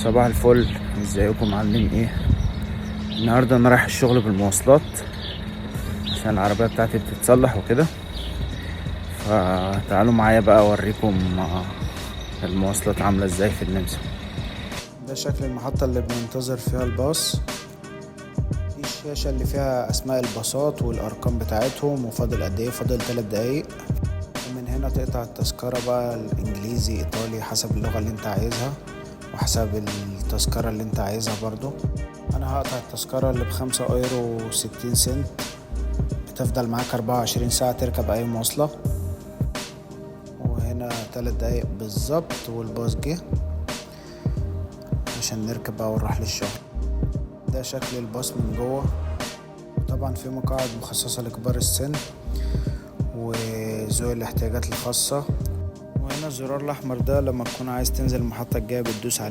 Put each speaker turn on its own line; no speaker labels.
صباح الفل، ازيكم عاملين ايه؟ النهارده انا رايح الشغل بالمواصلات عشان العربيه بتاعتي بتتصلح وكده. فتعالوا معايا بقى اوريكم المواصلات عامله ازاي في النمسا. ده شكل المحطه اللي بننتظر فيها الباص. دي الشاشه اللي فيها اسماء الباصات والارقام بتاعتهم وفاضل قد ايه. فاضل 3 دقايق. ومن هنا تقطع التذكره بقى، الانجليزي ايطالي حسب اللغه اللي انت عايزها وحسب التذكرة اللي انت عايزها برضو. انا هقطع التذكرة اللي ب5 €60. بتفضل معاك 24 ساعة تركب اي مواصلة. وهنا 3 دقايق بالظبط والباص جه عشان نركب بقى ونروح للشغل. ده شكل الباص من جوه. طبعا في مقاعد مخصصة لكبار السن وذوي الاحتياجات الخاصة. وهنا الزرار الاحمر ده لما تكون عايز تنزل المحطة الجاية بتدوس عليه.